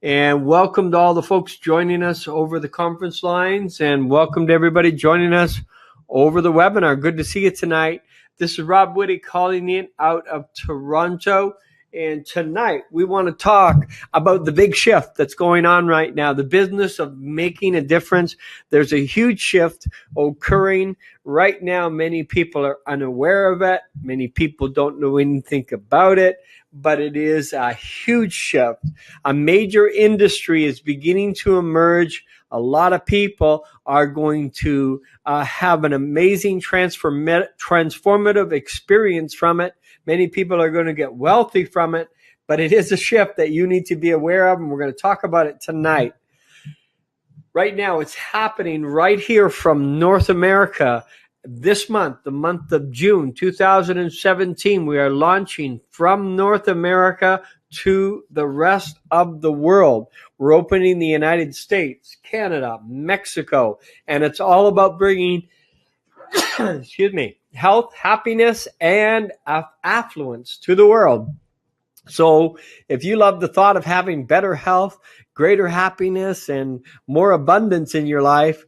And welcome to all the folks joining us over the conference lines, and welcome to everybody joining us over the webinar. Good to see you tonight. This is Rob Whitty calling in out of Toronto. And tonight we want to talk about the big shift that's going on right now, the business of making a difference. There's a huge shift occurring right now. Many people are unaware of it. Many people don't know anything about it, but it is a huge shift. A major industry is beginning to emerge. A lot of people are going to have an amazing transformative experience from it. Many people are going to get wealthy from it, but it is a shift that you need to be aware of, and we're going to talk about it tonight. Right now, it's happening right here from North America. This month, the month of June 2017, we are launching from North America to the rest of the world. We're opening the United States, Canada, Mexico, and it's all about bringing health, happiness, and affluence to the world. So if you love the thought of having better health, greater happiness, and more abundance in your life,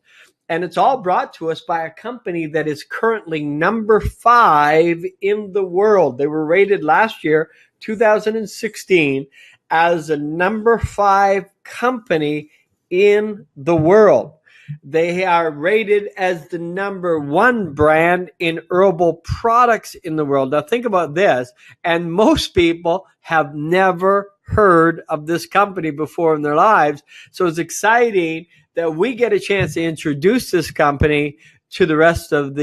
and it's all brought to us by a company that is currently number 5 in the world. They were rated last year, 2016, as a number 5 company in the world. They are rated as the number 1 brand in herbal products in the world. Now think about this, and most people have never heard of this company before in their lives. So it's exciting that we get a chance to introduce this company to the rest of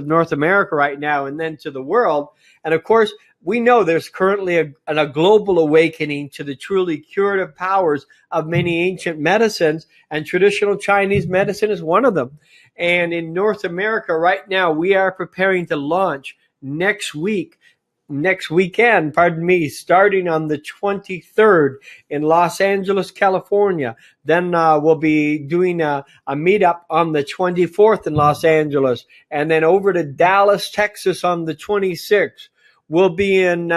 North America right now, and then to the world. And of course, we know there's currently a global awakening to the truly curative powers of many ancient medicines, and traditional Chinese medicine is one of them. And in North America right now, we are preparing to launch next weekend, starting on the 23rd in Los Angeles, California. Then we'll be doing a meetup on the 24th in Los Angeles, and then over to Dallas, Texas on the 26th. We'll be in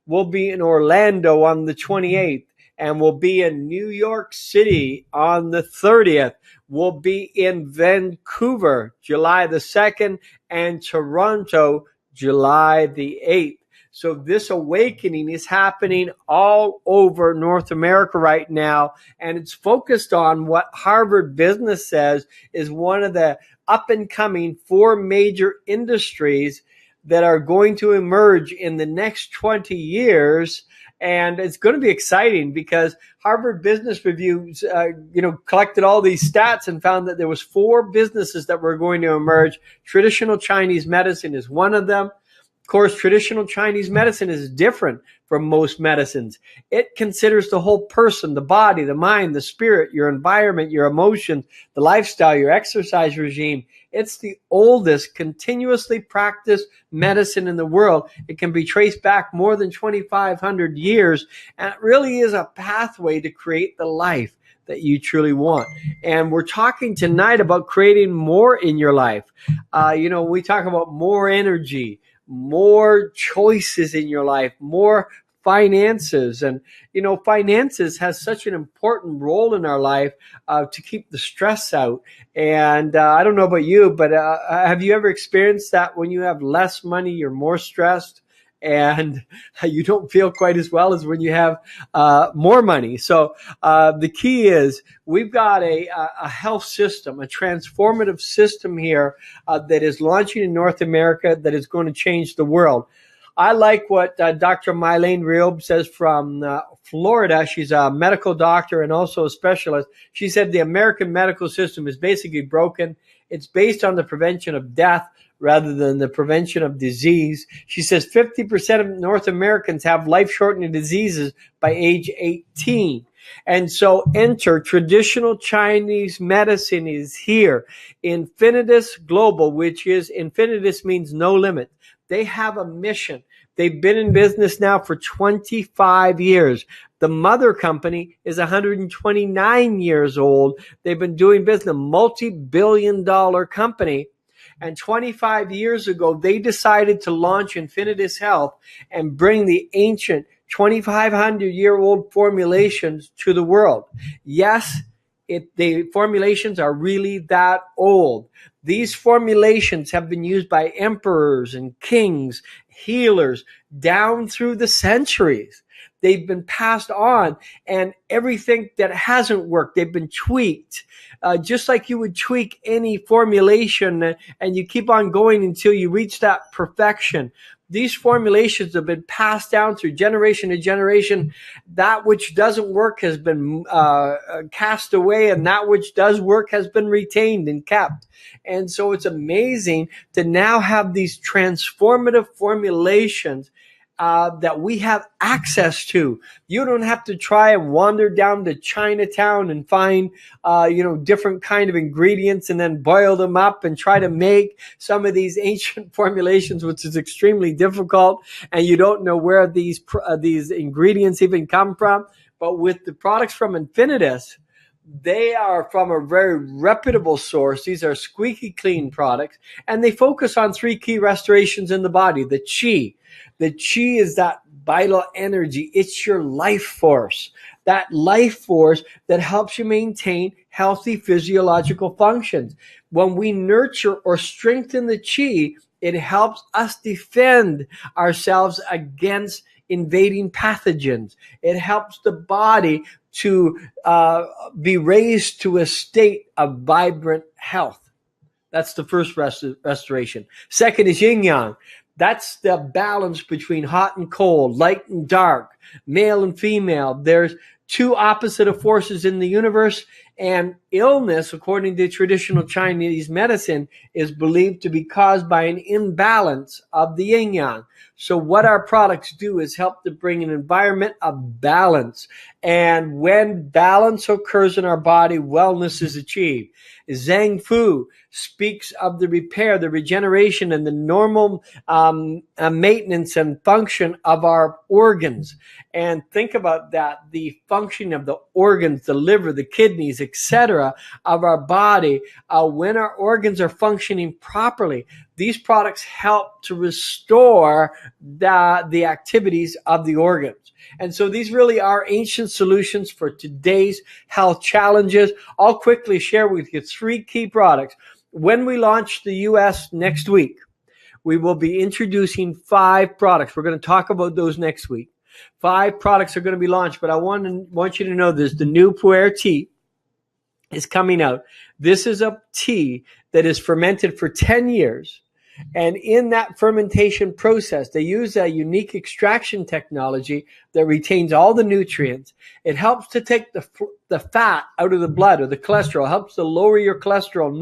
Orlando on the 28th, and we'll be in New York City on the 30th. We'll be in Vancouver, July the 2nd, and Toronto, July the 8th. So this awakening is happening all over North America right now, and it's focused on what Harvard Business says is one of the up-and-coming 4 major industries that are going to emerge in the next 20 years. And it's going to be exciting because Harvard Business Review, collected all these stats and found that there was 4 businesses that were going to emerge. Traditional Chinese medicine is one of them. Of course, traditional Chinese medicine is different from most medicines. It considers the whole person, the body, the mind, the spirit, your environment, your emotions, the lifestyle, your exercise regime. It's the oldest continuously practiced medicine in the world. It can be traced back more than 2,500 years, and it really is a pathway to create the life that you truly want. And we're talking tonight about creating more in your life. We talk about more energy, more choices in your life, more finances. And, finances has such an important role in our life to keep the stress out. And I don't know about you, but have you ever experienced that when you have less money, you're more stressed? And you don't feel quite as well as when you have more money. So the key is we've got a health system, a transformative system here that is launching in North America that is going to change the world. I like what Dr. Mylene Riob says from Florida. She's a medical doctor and also a specialist. She said the American medical system is basically broken. It's based on the prevention of death rather than the prevention of disease. She says 50% of North Americans have life-shortening diseases by age 18. And so enter traditional Chinese medicine is here. Infinitus Global, Infinitus means no limit. They have a mission. They've been in business now for 25 years. The mother company is 129 years old. They've been doing business, a multi-billion-dollar company. And 25 years ago, they decided to launch Infinitus Health and bring the ancient 2,500-year-old formulations to the world. Yes, the formulations are really that old. These formulations have been used by emperors and kings, healers, down through the centuries. They've been passed on, and everything that hasn't worked, they've been tweaked. Just like you would tweak any formulation, and you keep on going until you reach that perfection. These formulations have been passed down through generation to generation. That which doesn't work has been cast away, and that which does work has been retained and kept. And so it's amazing to now have these transformative formulations that we have access to. You don't have to try and wander down to Chinatown and find, different kind of ingredients and then boil them up and try to make some of these ancient formulations, which is extremely difficult. And you don't know where these ingredients even come from. But with the products from Infinitus, they are from a very reputable source. These are squeaky clean products, and they focus on 3 key restorations in the body. The qi. The qi is that vital energy. It's your life force. That life force that helps you maintain healthy physiological functions. When we nurture or strengthen the qi, it helps us defend ourselves against invading pathogens. It helps the body to be raised to a state of vibrant health. That's the first restoration. Second is yin yang. That's the balance between hot and cold, light and dark, male and female. There's 2 opposite forces in the universe, and illness, according to traditional Chinese medicine, is believed to be caused by an imbalance of the yin yang. So what our products do is help to bring an environment of balance. And when balance occurs in our body, wellness is achieved. Zhang Fu speaks of the repair, the regeneration, and the normal maintenance and function of our organs. And think about that, the function of the organs, the liver, the kidneys, etc., of our body. When our organs are functioning properly, these products help to restore the activities of the organs. And so these really are ancient solutions for today's health challenges. I'll quickly share with you 3 key products. When we launch the US next week, we will be introducing 5 products. We're going to talk about those next week. 5 products are going to be launched, but I want you to know there's the new Pu'er tea is coming out. This is a tea that is fermented for 10 years. And in that fermentation process, they use a unique extraction technology that retains all the nutrients. It helps to take the fat out of the blood, or the cholesterol. It helps to lower your cholesterol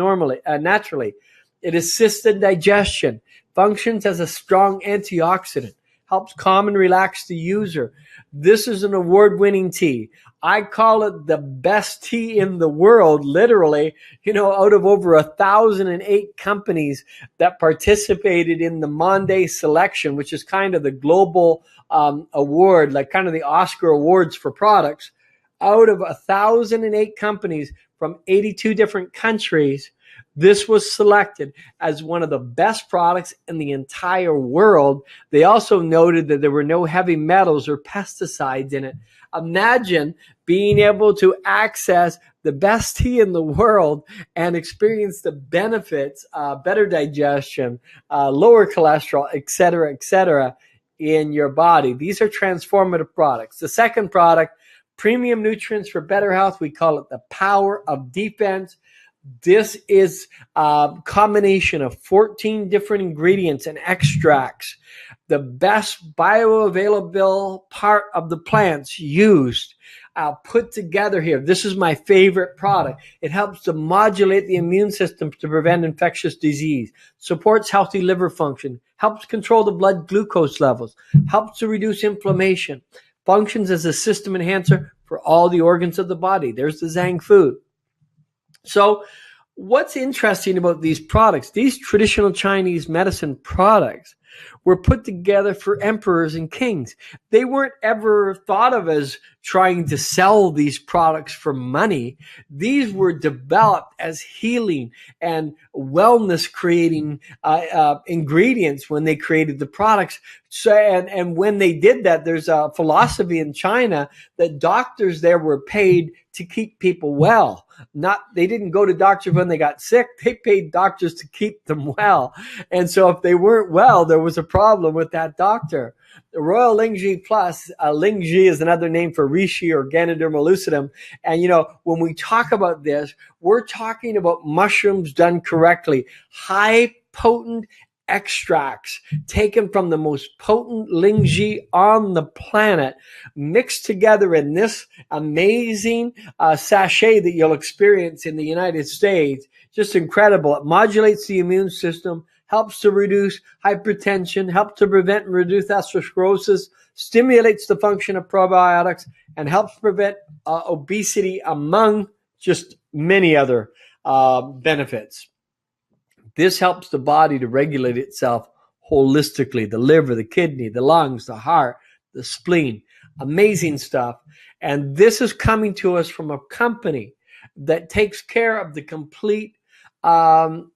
naturally. It assists in digestion, functions as a strong antioxidant, helps calm and relax the user. This is an award-winning tea. I call it the best tea in the world, literally, out of over 1,008 companies that participated in the Monday selection, which is kind of the global award, like kind of the Oscar awards for products. Out of 1,008 companies from 82 different countries, this was selected as one of the best products in the entire world. They also noted that there were no heavy metals or pesticides in it. Imagine being able to access the best tea in the world and experience the benefits, better digestion, lower cholesterol, etc., in your body. These are transformative products. The second product, premium nutrients for better health. We call it the power of defense. This is a combination of 14 different ingredients and extracts. The best bioavailable part of the plants used, put together here. This is my favorite product. It helps to modulate the immune system to prevent infectious disease, supports healthy liver function, helps control the blood glucose levels, helps to reduce inflammation, functions as a system enhancer for all the organs of the body. There's the Zhang Fu. So what's interesting about these products, these traditional Chinese medicine products, were put together for emperors and kings. They weren't ever thought of as trying to sell these products for money. These were developed as healing and wellness creating ingredients when they created the products. So, and when they did that, there's a philosophy in China that doctors there were paid to keep people well. They didn't go to doctors when they got sick. They paid doctors to keep them well. And so if they weren't well, there was a problem with that doctor. The Royal Lingji Plus, Lingji is another name for reishi or Ganoderma lucidum. And, when we talk about this, we're talking about mushrooms done correctly, high potent extracts taken from the most potent Lingji on the planet, mixed together in this amazing sachet that you'll experience in the United States. Just incredible. It modulates the immune system, helps to reduce hypertension, helps to prevent and reduce atherosclerosis, stimulates the function of probiotics, and helps prevent obesity, among just many other benefits. This helps the body to regulate itself holistically, the liver, the kidney, the lungs, the heart, the spleen. Amazing stuff. And this is coming to us from a company that takes care of the complete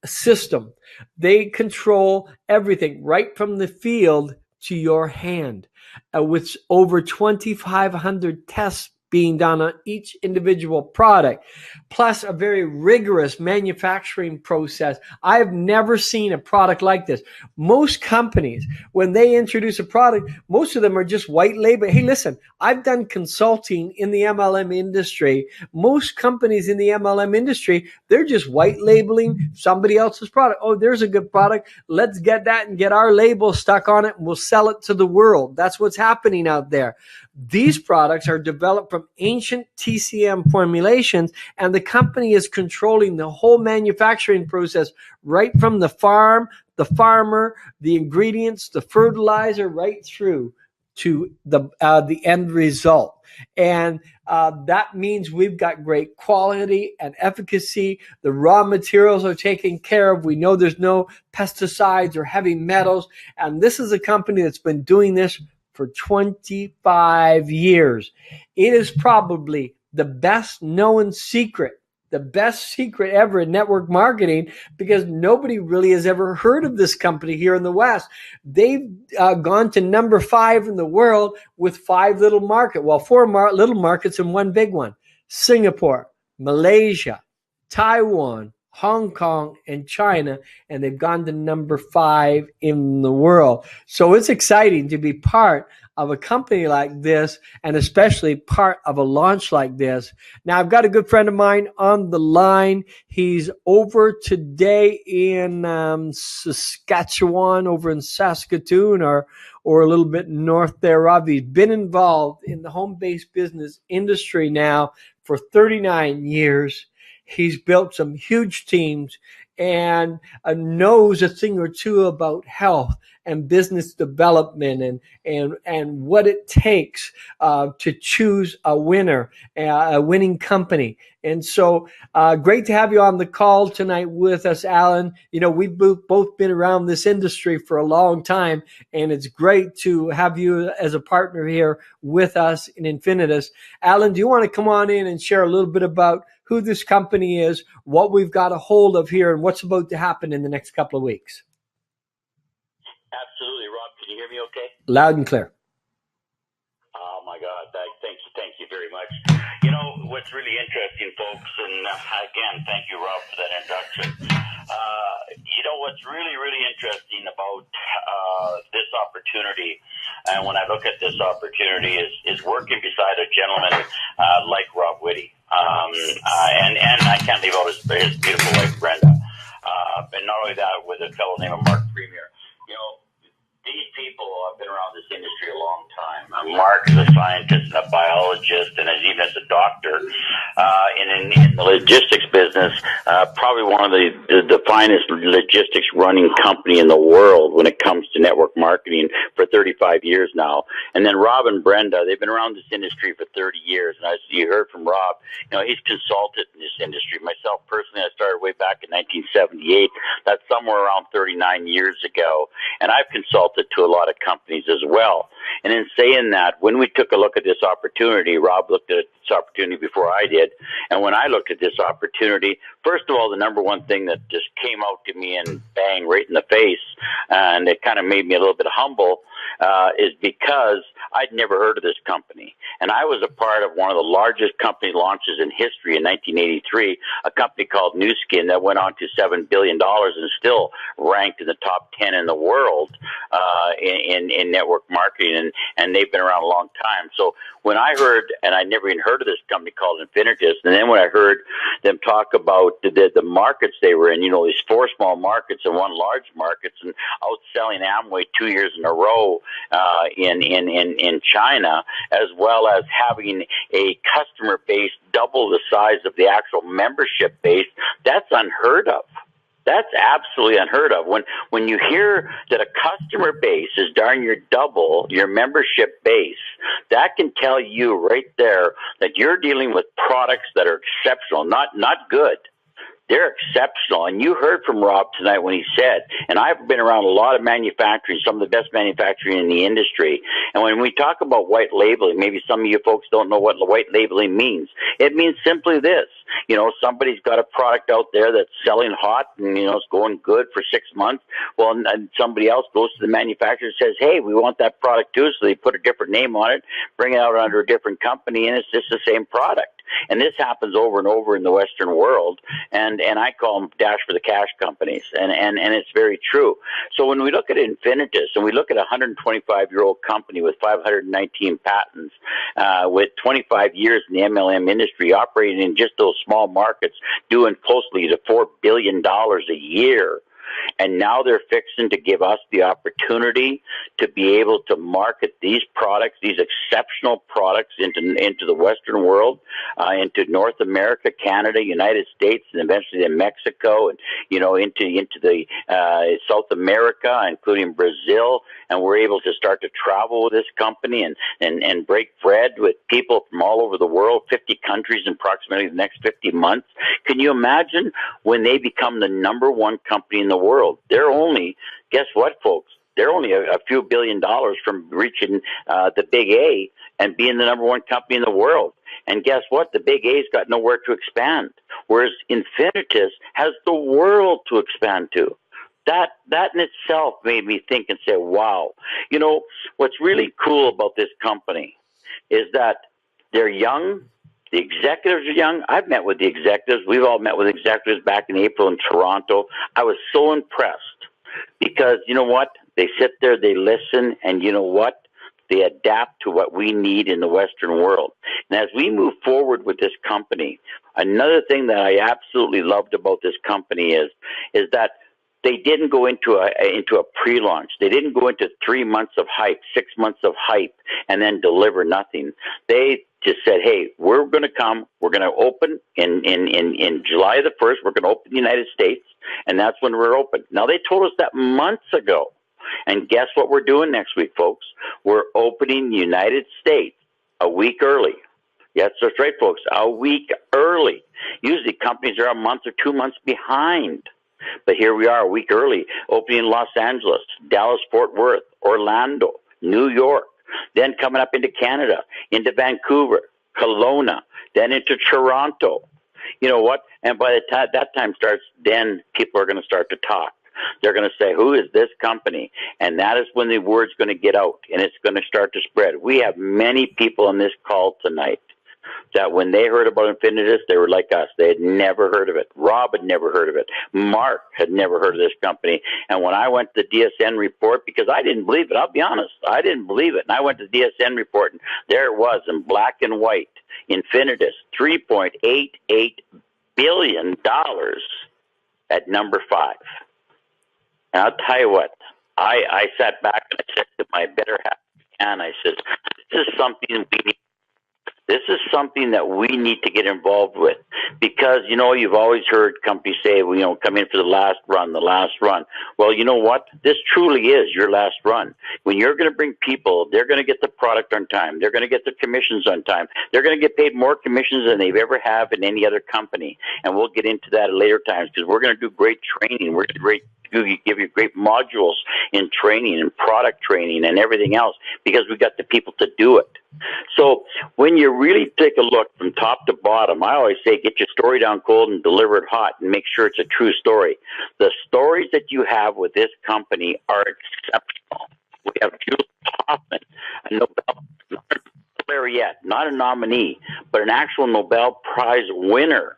system. They control everything right from the field to your hand, with over 2,500 tests being done on each individual product, plus a very rigorous manufacturing process. I've never seen a product like this. Most companies, when they introduce a product, most of them are just white label. Hey, listen, I've done consulting in the MLM industry. Most companies in the MLM industry, they're just white labeling somebody else's product. Oh, there's a good product. Let's get that and get our label stuck on it, and we'll sell it to the world. That's what's happening out there. These products are developed from ancient TCM formulations, and the company is controlling the whole manufacturing process right from the farm, the farmer, the ingredients, the fertilizer, right through to the end result. And that means we've got great quality and efficacy. The raw materials are taken care of. We know there's no pesticides or heavy metals. And this is a company that's been doing this for 25 years. It is probably the best known secret, the best secret ever in network marketing, because nobody really has ever heard of this company here in the West. They've gone to number 5 in the world with 5 little markets. Well, 4 little markets and 1 big one. Singapore, Malaysia, Taiwan, Hong Kong, and China, and they've gone to number 5 in the world. So it's exciting to be part of a company like this, and especially part of a launch like this. Now, I've got a good friend of mine on the line. He's over today in Saskatchewan, over in Saskatoon, or a little bit north thereof. He's been involved in the home-based business industry now for 39 years. He's built some huge teams and knows a thing or two about health and business development and what it takes to choose a winner, a winning company. And so great to have you on the call tonight with us, Alan. We've both been around this industry for a long time, and it's great to have you as a partner here with us in Infinitus. Alan, do you want to come on in and share a little bit about who this company is, what we've got a hold of here, and what's about to happen in the next couple of weeks? Absolutely, Rob. Can you hear me okay? Loud and clear. Oh, my God. Thank you very much. What's really interesting, folks, and again, thank you, Rob, for that introduction. What's really, really interesting about this opportunity, and when I look at this opportunity, is working beside a gentleman like Rob Whitty. And I can't leave out his beautiful wife, Brenda. And not only that, with a fellow named Mark Premier. These people have been around this industry a long time. Mark is a scientist and a biologist. technologist and even as a doctor, in the logistics business, probably one of the finest logistics running company in the world when it comes to network marketing for 35 years now. And then Rob and Brenda, they've been around this industry for 30 years. And as you heard from Rob, he's consulted in this industry. Myself personally, I started way back in 1978. That's somewhere around 39 years ago. And I've consulted to a lot of companies as well. And in saying that, when we took a look at this opportunity, Rob looked at this opportunity before I did. And when I looked at this opportunity, first of all, the number one thing that just came out to me and bang right in the face, and it kind of made me a little bit humble, is because I'd never heard of this company. And I was a part of one of the largest company launches in history in 1983, a company called Nu Skin that went on to $7 billion and still ranked in the top 10 in the world in network marketing, and they've been around a long time. So when I heard, and I never even heard of this company called Infinitus, and then when I heard them talk about the markets they were in, these 4 small markets and 1 large markets, and outselling Amway 2 years in a row in China, as well as having a customer base double the size of the actual membership base, that's unheard of. That's absolutely unheard of. When you hear that a customer base is darn near double your membership base, that can tell you right there that you're dealing with products that are exceptional, not good. They're exceptional. And you heard from Rob tonight when he said, and I've been around a lot of manufacturing, some of the best manufacturing in the industry. And when we talk about white labeling, maybe some of you folks don't know what white labeling means. It means simply this. Somebody's got a product out there that's selling hot and, it's going good for 6 months. Well, and somebody else goes to the manufacturer and says, hey, we want that product too. So they put a different name on it, bring it out under a different company, and it's just the same product. And this happens over and over in the Western world, and I call them dash for the cash companies, and it's very true. So when we look at Infinitus, and we look at a 125-year-old company with 519 patents, with 25 years in the MLM industry, operating in just those small markets, doing closely to $4 billion a year, and now they're fixing to give us the opportunity to be able to market these products, these exceptional products into the Western world, into North America, Canada, United States, and eventually in Mexico, and into the South America, including Brazil. And we're able to start to travel with this company and break bread with people from all over the world, 50 countries in approximately the next 50 months. Can you imagine when they become the number one company in the world? They're only, guess what, folks? They're only a few $1 billion from reaching the big A and being the number one company in the world. And guess what? The big A's got nowhere to expand, whereas Infinitus has the world to expand to. That in itself made me think and say, wow. What's really cool about this company is that they're young. The executives are young. I've met with the executives. We've all met with executives back in April in Toronto. I was so impressed because you know what? They sit there, they listen, and you know what? They adapt to what we need in the Western world. And as we move forward with this company, another thing that I absolutely loved about this company is that they didn't go into a pre-launch. They didn't go into 3 months of hype, 6 months of hype, and then deliver nothing. They just said, hey, we're going to come. We're going to open in July the 1st. We're going to open the United States, and that's when we're open. Now, they told us that months ago. And guess what we're doing next week, folks? We're opening the United States a week early. Yes, that's right, folks, a week early. Usually companies are a month or 2 months behind. But here we are a week early, opening in Los Angeles, Dallas, Fort Worth, Orlando, New York, then coming up into Canada, into Vancouver, Kelowna, then into Toronto. You know what? And by the time that time starts, then people are going to start to talk. They're going to say, who is this company? And that is when the word's going to get out, and it's going to start to spread. We have many people on this call tonight that when they heard about Infinitus, they were like us. They had never heard of it. Rob had never heard of it. Mark had never heard of this company. And when I went to the DSN report, because I didn't believe it, I'll be honest, I didn't believe it. And I went to the DSN report, and there it was in black and white. Infinitus, $3.88 billion at number 5. And I'll tell you what, I sat back and I said to my better half, and I said, this is something we need. This is something that we need to get involved with because, you've always heard companies say, well, come in for the last run, the last run. Well, you know what? This truly is your last run. When you're going to bring people, they're going to get the product on time. They're going to get the commissions on time. They're going to get paid more commissions than they've ever have in any other company. And we'll get into that at later times because we're going to do great training. We're going to give you great modules in training and product training and everything else because we got the people to do it. So when you really take a look from top to bottom, I always say get your story down cold and deliver it hot and make sure it's a true story. The stories that you have with this company are exceptional. We have Julie Hoffman, a Nobel laureate, not a nominee, but an actual Nobel Prize winner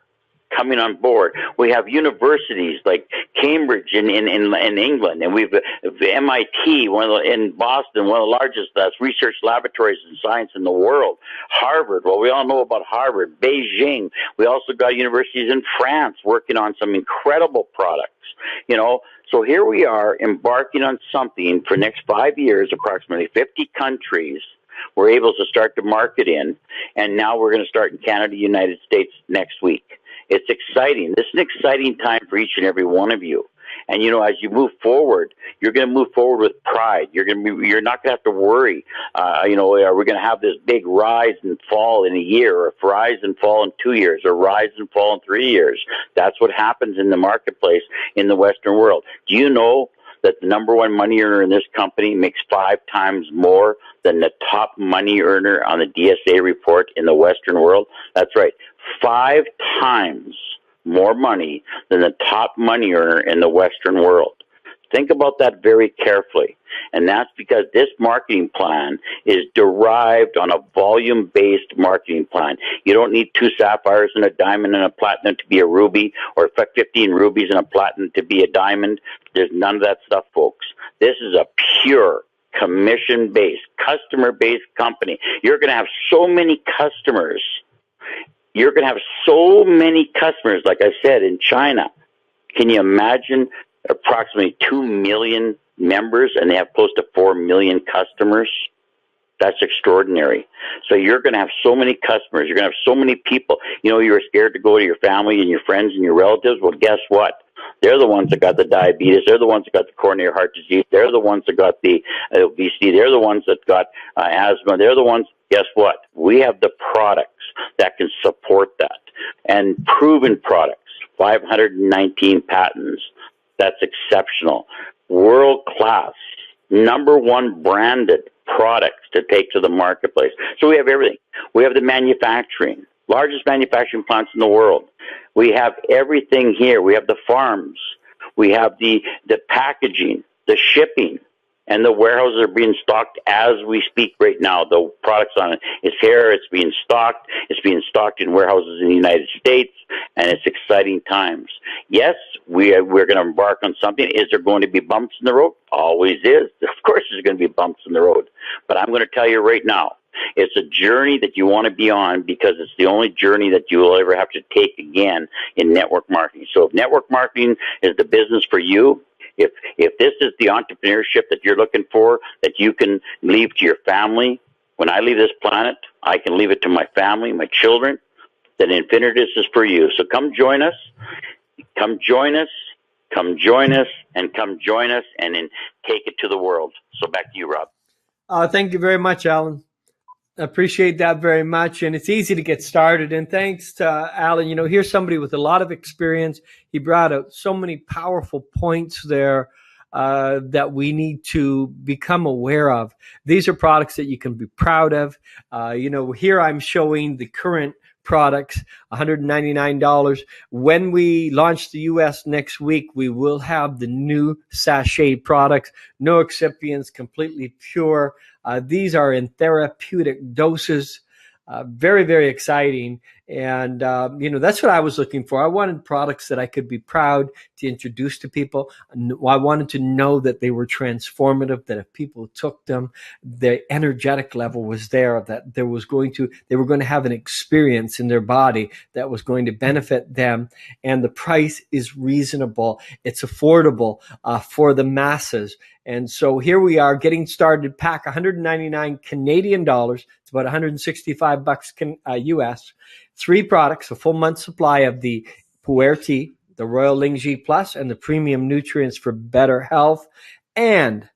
coming on board. We have universities like Cambridge in England, and we've MIT, in Boston, one of the largest research laboratories in science in the world. Harvard, well, we all know about Harvard. Beijing. We also got universities in France working on some incredible products. So here we are embarking on something for the next 5 years, approximately 50 countries we're able to start to market in, and now we're going to start in Canada, United States next week. It's exciting. This is an exciting time for each and every one of you. And, as you move forward, you're going to move forward with pride. You're not going to have to worry, are we going to have this big rise and fall in a year, or rise and fall in 2 years, or rise and fall in 3 years? That's what happens in the marketplace in the Western world. Do you know that the number one money earner in this company makes 5 times more than the top money earner on the DSA report in the Western world? That's right. 5 times more money than the top money earner in the Western world. Think about that very carefully. And that's because this marketing plan is derived on a volume-based marketing plan. You don't need 2 sapphires and a diamond and a platinum to be a ruby, or 15 rubies and a platinum to be a diamond. There's none of that stuff, folks. This is a pure commission-based, customer-based company. You're going to have so many customers. You're going to have so many customers, like I said, in China. Can you imagine approximately 2 million members, and they have close to 4 million customers? That's extraordinary. So you're going to have so many customers. You're going to have so many people. You were scared to go to your family and your friends and your relatives. Well, guess what? They're the ones that got the diabetes. They're the ones that got the coronary heart disease. They're the ones that got the obesity. They're the ones that got asthma. They're the ones, guess what? We have the products that can support that, and proven products, 519 patents. That's exceptional. World-class, number one branded products to take to the marketplace. So we have everything. We have the manufacturing, largest manufacturing plants in the world. We have everything here. We have the farms. We have the packaging, the shipping, and the warehouses are being stocked as we speak right now. The products on it is here. It's being stocked. It's being stocked in warehouses in the United States, and it's exciting times. Yes, we're going to embark on something. Is there going to be bumps in the road? Always is. Of course there's going to be bumps in the road. But I'm going to tell you right now, it's a journey that you want to be on because it's the only journey that you will ever have to take again in network marketing. So if network marketing is the business for you, if this is the entrepreneurship that you're looking for, that you can leave to your family, when I leave this planet, I can leave it to my family, my children, then Infinitus is for you. So come join us. Come join us. Come join us. And come join us and then take it to the world. So back to you, Rob. Thank you very much, Alan. I appreciate that very much. And it's easy to get started. And thanks to Alan, here's somebody with a lot of experience. He brought out so many powerful points there that we need to become aware of. These are products that you can be proud of. Here I'm showing the current products, $199. When we launch the US next week, we will have the new sachet products, no excipients, completely pure. These are in therapeutic doses. Very, very exciting. And, that's what I was looking for. I wanted products that I could be proud to introduce to people. I wanted to know that they were transformative, that if people took them, the energetic level was there, that they were going to have an experience in their body that was going to benefit them. And the price is reasonable. It's affordable for the masses. And so here we are getting started. Pack 199 Canadian dollars. It's about $165 US. 3 products, a full month supply of the Pu'er tea, the Royal Lingji Plus, and the premium nutrients for better health. And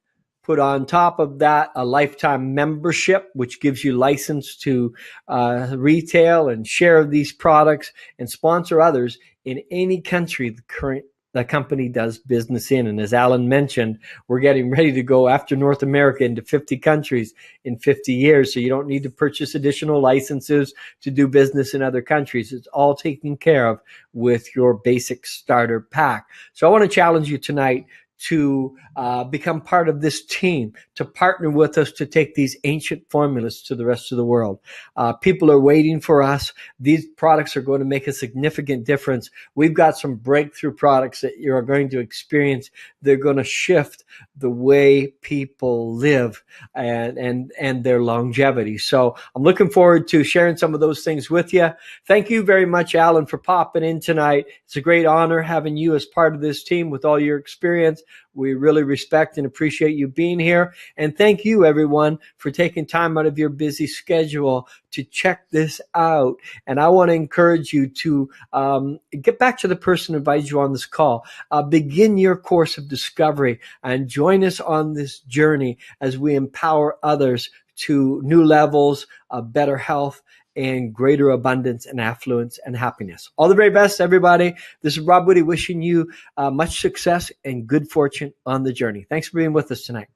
put on top of that a lifetime membership, which gives you license to retail and share these products and sponsor others in any country the company does business in. And as Alan mentioned, we're getting ready to go after North America into 50 countries in 50 years. So you don't need to purchase additional licenses to do business in other countries. It's all taken care of with your basic starter pack. So I want to challenge you tonight to become part of this team, to partner with us to take these ancient formulas to the rest of the world. People are waiting for us. These products are going to make a significant difference. We've got some breakthrough products that you're going to experience. They're going to shift the way people live and their longevity. So I'm looking forward to sharing some of those things with you. Thank you very much, Alan, for popping in tonight. It's a great honor having you as part of this team with all your experience. We really respect and appreciate you being here. And thank you, everyone, for taking time out of your busy schedule to check this out. And I want to encourage you to get back to the person who invited you on this call. Begin your course of discovery and join us on this journey as we empower others to new levels of better health and greater abundance and affluence and happiness. All the very best, everybody. This is Rob Woody wishing you much success and good fortune on the journey. Thanks for being with us tonight.